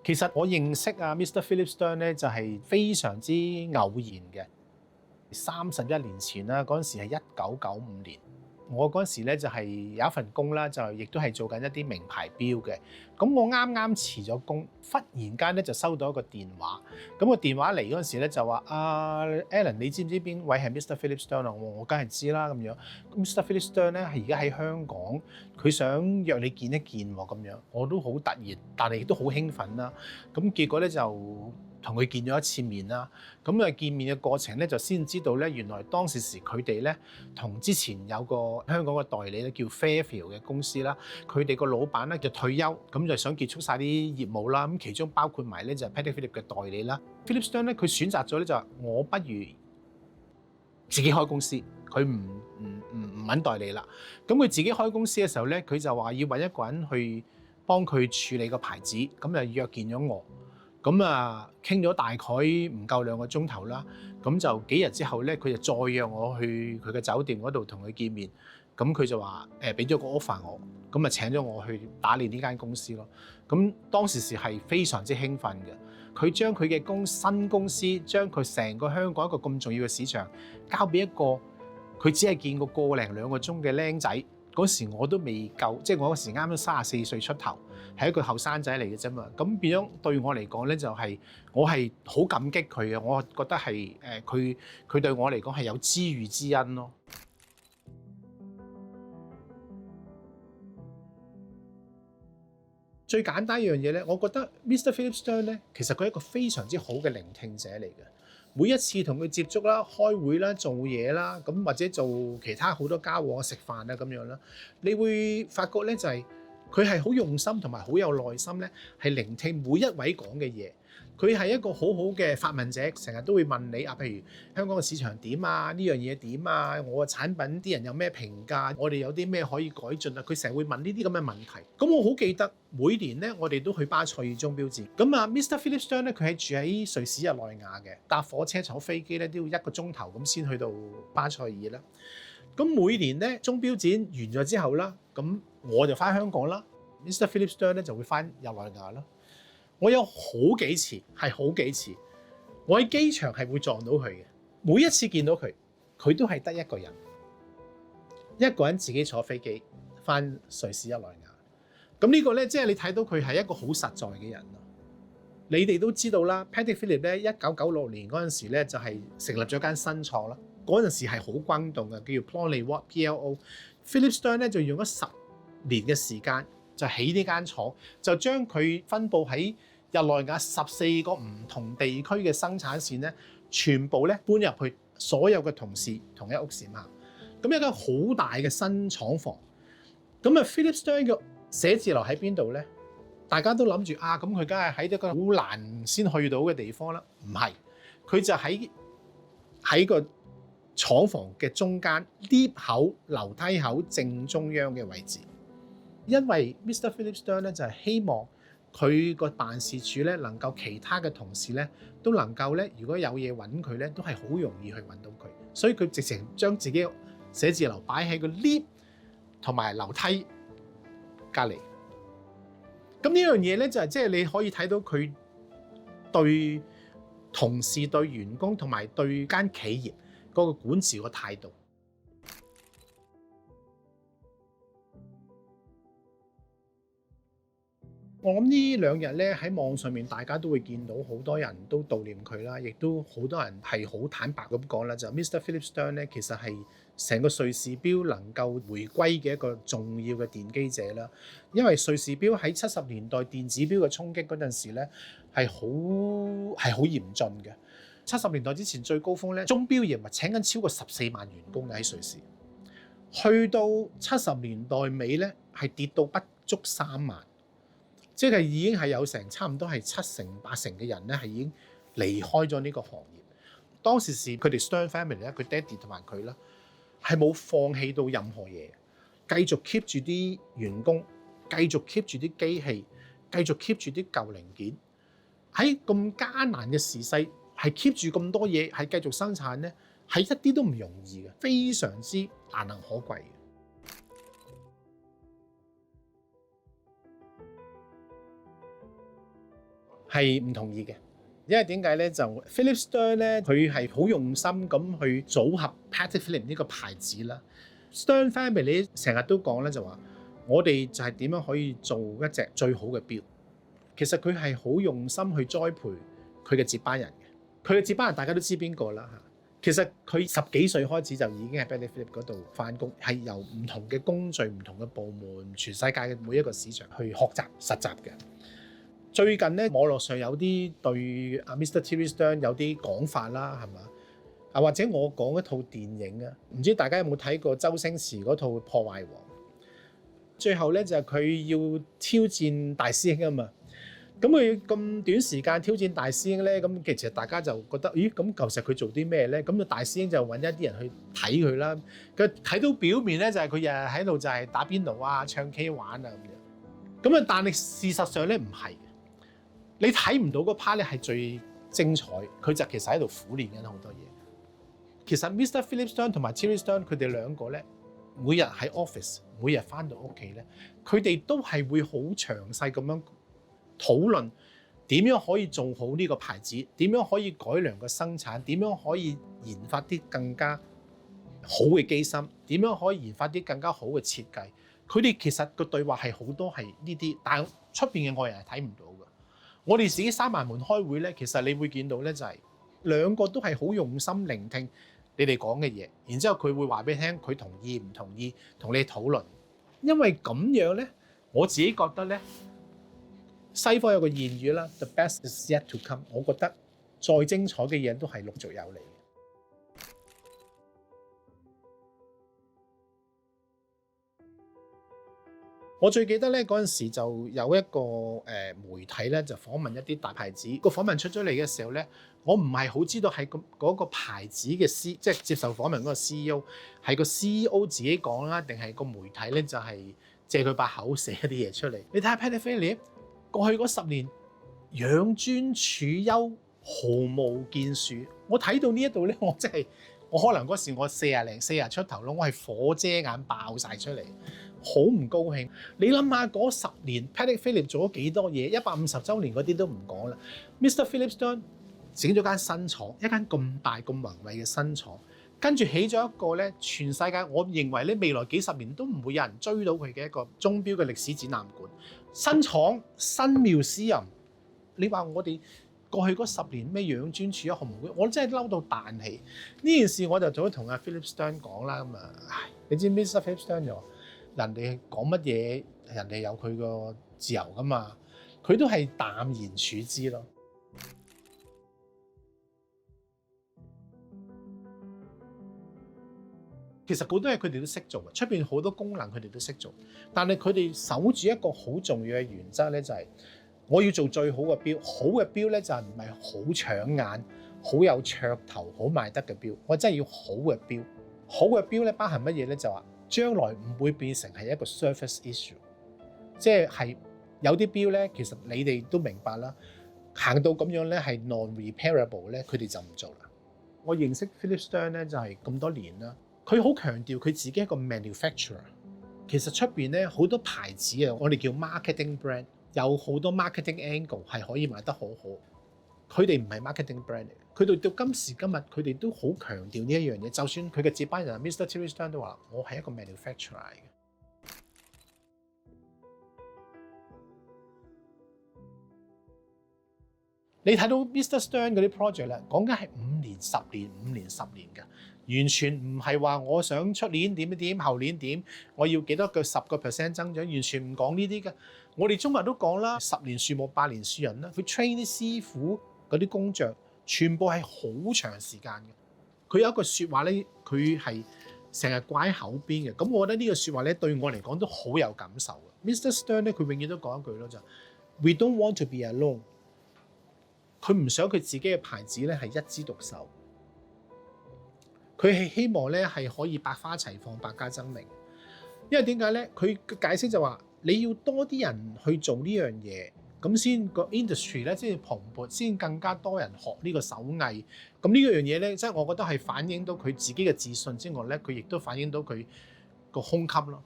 其實我認識Mr. Philip Stern 咧，就係非常之偶然嘅。31年前啦，嗰陣時係1995年。我嗰陣時咧就係有一份工啦，就亦都係做緊一啲名牌錶嘅。咁我啱啱辭咗工，忽然間咧就收到一個電話。咁個電話嚟嗰陣時咧就話Alan， 你知唔知邊位係 Mr. Philip Stern 啊？我梗係知啦咁樣。Mr. Philip Stern 咧係而家喺香港，佢想約你見一見喎咁樣。我都好突然，但係亦都好興奮啦。咁結果咧就同佢見咗一次面啦，咁見面嘅過程咧就先知道咧，原來當時佢哋咧同之前有個香港嘅代理咧叫 Fairfield 嘅公司啦，佢哋個老闆咧就退休，咁就想結束晒啲業務啦，咁其中包括埋咧就係 Patek Philippe 嘅代理啦。Philip Stern 咧佢選擇咗咧就話我不如自己開公司，佢唔揾代理啦。咁佢自己開公司嘅時候咧，佢就話要揾一個人去幫佢處理個牌子，咁就約見咗我。咁傾咗大概唔夠2個鐘頭啦，咁就幾日之後咧，佢就再約我去佢嘅酒店嗰度同佢見面。咁佢就話俾咗個 offer 我，咁請咗我去打理呢間公司咯。咁當時係非常之興奮嘅。佢將佢嘅新公司，將佢成個香港一個咁重要嘅市場，交俾一個佢只係見過1零2個鐘嘅僆仔。嗰時我都未夠，即係我嗰時啱啱34歲出頭，係一個後生仔嚟嘅啫嘛。咁變咗對我嚟講咧，就係我係好感激佢嘅。我覺得係佢對我嚟講係有知遇之恩咯。最簡單一樣嘢咧，我覺得 Mr. Philip Stern 咧，其實佢係一個非常之好嘅聆聽者嚟嘅。每一次同佢接觸啦、開會啦、做嘢啦，咁或者做其他好多交往、食飯啊咁樣啦，你會發覺咧就係佢係好用心同埋好有耐心咧，係聆聽每一位講嘅嘢。佢係一個好好嘅發問者，成日都會問你譬如香港嘅市場點啊，呢樣嘢點啊，我嘅產品啲人有咩評價，我哋有啲咩可以改進啊，佢成日會問呢啲咁嘅問題。咁我好記得每年咧，我哋都去巴塞爾鐘錶展。咁Mr. Philip Stern 咧，佢係住喺瑞士日內瓦嘅，搭火車坐飛機咧都要1個鐘頭咁先去到巴塞爾啦。咁每年咧鐘錶展完咗之後啦，咁我就翻香港啦，Mr. Philip Stern 咧就會翻日內瓦啦。我有好幾次，我喺機場係會撞到佢嘅。每一次見到佢，佢都係得一個人自己坐飛機翻瑞士日內瓦。咁呢個咧，即係你睇到佢係一個好實在嘅人咯。你哋都知道啦，Patek Philippe 咧1996年嗰陣時咧就係成立咗間新廠啦。嗰陣時係好轟動嘅，叫做 Plon-les-Worts PLO。Philip Stern 咧就用咗10年嘅時間。就起呢間廠，就將佢分佈喺日內瓦14個唔同地區嘅生產線咧，全部咧搬入去，所有嘅同事同一屋檐下。咁一間好大嘅新廠房。咁Philip Stern 嘅寫字樓喺邊度咧？大家都諗住咁佢梗係喺一個好難先去到嘅地方啦。唔係，佢就喺個廠房嘅中間 lift 口、樓梯口正中央嘅位置。因為 Mr. Philip Stern 咧就係希望佢個辦事處咧能夠其他嘅同事咧都能夠咧，如果有嘢揾佢咧，都係好容易去揾到佢。所以佢直情將自己寫字樓擺喺個 lift 同埋樓梯隔離。咁呢樣嘢咧就係即係你可以睇到佢對同事、對員工同埋對間企業嗰個管治個態度。我諗呢2日咧喺網上面，大家都會見到好多人都悼念佢啦，亦都好多人係好坦白咁講啦，就 Mr. Philip Stern 咧，其實係成個瑞士錶能夠回歸嘅一個重要嘅奠基者啦。因為瑞士錶喺70年代電子錶嘅衝擊嗰陣時咧，係好嚴峻嘅。70年代之前最高峰咧，鐘錶業咪請緊超過14萬員工嘅喺瑞士，去到70年代尾咧，係跌到不足3萬。即係已經係有差唔多係7成8成嘅人咧，係已經離開咗呢個行業。當時是佢哋 Stern family 咧，佢爹哋同埋佢啦，係冇放棄到任何嘢，繼續 keep 住啲員工，繼續 keep 住啲機器，繼續 keep 住啲舊零件。喺咁艱難嘅時勢，係 keep 住咁多嘢，係繼續生產咧，係一啲都唔容易嘅，非常之難能可貴嘅。係唔同意嘅。因為點解咧？就 Philip Stern 咧，佢係好用心咁去組合 Patek Philippe 呢個牌子啦。Stern Family 成日都講咧，就話我哋就係點樣可以做一隻最好嘅錶。其實佢係好用心去栽培佢嘅接班人嘅。佢嘅接班人大家都知邊個啦嚇。其實佢10幾歲開始就已經喺 Patek Philippe 嗰度返工，係由唔同嘅工序、唔同嘅部門、全世界嘅每一個市場去學習實習嘅。最近咧，網絡上有啲對阿 Mr. Thierry Stern 有啲講法啦，係嘛？啊，或者我講一套電影啊，唔知大家有冇睇過周星馳嗰套《破壞王》？最後咧就係佢要挑戰大師兄啊嘛。咁佢咁短時間挑戰大師兄咧，咁其實大家就覺得，咦？咁舊時佢做啲咩咧？咁大師兄就揾一啲人去睇佢啦。佢睇到表面咧就係佢日日喺度就係打邊爐啊、唱 K 玩啊咁樣。咁啊，但係事實上咧唔係。你睇唔到嗰 part 咧係最精彩，佢就其實喺度苦練緊好多嘢。其實 Mr. Philip Stern 同埋 Thierry Stern 佢哋兩個咧，每日喺 office， 每日翻到屋企咧，佢哋都係會好詳細咁樣討論點樣可以做好呢個牌子，點樣可以改良個生產，點樣可以研發啲更加好嘅機芯，點樣可以研發啲更加好嘅設計。佢哋其實個對話係好多係呢啲，但係出邊嘅外人係睇唔到嘅。我哋自己閂埋門開會咧，其實你會見到咧，就係兩個都係好用心聆聽你哋講嘅嘢，然之後佢會話俾你聽佢同意唔同意，同你討論。因為咁樣咧，我自己覺得咧，西方有個諺語啦 ，The best is yet to come。我覺得再精彩嘅嘢都係陸續有嚟。我最記得咧，嗰陣時就有一個媒體咧，就訪問一啲大牌子。個訪問出咗嚟嘅時候咧，我唔係好知道係嗰個牌子嘅即係接受訪問嗰個 CEO 係個 CEO 自己講啦，定係個媒體咧就係借佢把口寫一啲嘢出嚟。你睇下 Patek Philippe 過去嗰10年養尊處優，毫無建樹。我睇到呢一度咧，我真係我可能嗰時我40出頭咯，我係火遮眼爆晒出嚟。好唔高興，你諗下嗰10年 Patek Philippe 做咗幾多嘢？150週年嗰啲都唔講啦。Mr. Philip Stern 整咗間新廠，一間咁大咁宏偉嘅新廠，跟住起咗一個咧，全世界我認為咧未來幾十年都唔會有人追到佢嘅一個鐘錶嘅歷史展覽館。新廠新妙思人，你話我哋過去嗰10年咩養尊處優毫無，我真係嬲到彈氣。呢件事我就早同阿 Philip Stern 講啦，咁啊，你知 Mr. Philip Stern 就話。人哋講乜嘢，人哋有佢個自由噶嘛，佢都係淡然處之咯。其實好多嘢佢哋都識做嘅，出邊好多功能佢哋都識做，但係佢哋守住一個好重要嘅原則咧，就係我要做最好嘅錶。好嘅錶咧就係唔係好搶眼、好有噱頭、好賣得嘅錶。我真係要好嘅錶。好嘅錶咧包含乜嘢咧？就話。將來唔會變成係一個 surface issue， 即係有啲錶咧，其實你哋都明白啦，行到咁樣咧係 non-repairable 咧，佢哋就唔做啦。我認識 Philip Stern 咧就係咁多年啦，佢好強調佢自己一個 manufacturer。其實出邊咧好多牌子啊，我哋叫 marketing brand， 有好多 marketing angle 係可以賣得好好。佢哋唔係 marketing brand 嚟嘅，佢哋到今時今日，佢哋都好強調呢一樣嘢。就算佢嘅接班人 Mr. Thierry Stern 都話：我係一個 manufacturer 嚟嘅。你睇到 Mr. Stern 嗰啲 project 咧，講緊係5年、10年、5年、10年嘅，完全唔係話我想出年點點，後年點，我要幾多個10% 增長，完全唔講呢啲嘅。我哋中國人都講啦，10年樹木，8年樹人啦。佢 train 啲師傅。嗰啲工匠全部係好長時間嘅。佢有一句説話咧，佢係成日掛喺口邊嘅。咁我覺得呢個説話咧，對我嚟講都好有感受嘅。Mr. Stern 咧，佢永遠都講一句咯，就 We don't want to be alone。佢唔想佢自己嘅牌子咧係一枝獨秀。佢係希望咧係可以百花齊放、百家爭鳴。因為點解咧？佢嘅解釋就話你要多啲人去做呢樣嘢。咁先個 industry 咧先至蓬勃，先更加多人學呢個手藝。咁呢樣嘢咧，即係我覺得係反映到佢自己嘅自信之外咧，佢亦都反映到佢個胸襟咯。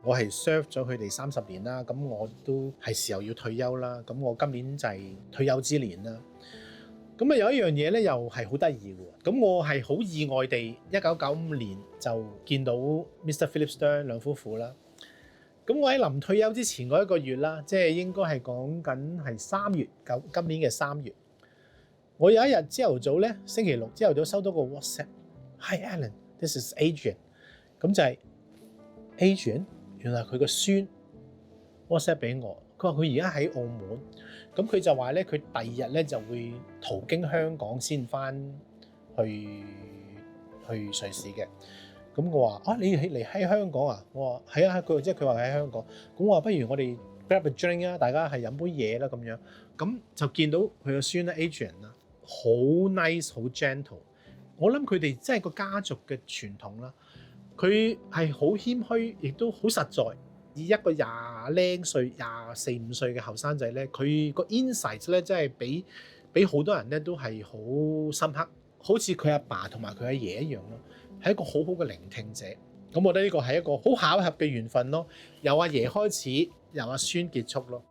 我係 serve 咗佢哋30年啦，咁我都係時候要退休啦。咁我今年就係退休之年啦。咁啊有一樣嘢咧，又係好得意嘅。咁我係好意外地1995年就見到 Mr. Philip Stern 兩夫婦啦。咁我喺臨退休之前嗰1個月啦，即係應該係講緊係3月，今年嘅3月。我有一日朝頭早咧，星期六朝頭早收到個 WhatsApp，Hi Alan，this is Adrian。咁就係 Adrian，原來佢個孫 WhatsApp 俾我，佢話佢而家喺澳門，咁佢就話咧，佢第二日咧就會途經香港先翻去瑞士嘅。咁我話啊，你嚟喺香港啊？我話係啊，佢話喺香港。咁我話不如我哋 grab a drink 啊，大家係飲杯嘢啦咁樣。咁就見到佢個孫咧 Adrian 啦，好 nice 好 gentle。我諗佢哋真係個家族嘅傳統啦。佢係好謙虛，亦都好實在。以一個20零歲、24、25歲嘅後生仔咧，佢個 insight 咧真係俾好多人咧都係好深刻，好似佢阿爸同埋佢阿爺一樣咯。係一個好好嘅聆聽者，咁我覺得呢個係一個好巧合嘅緣分咯，由阿爺開始，由阿孫結束咯。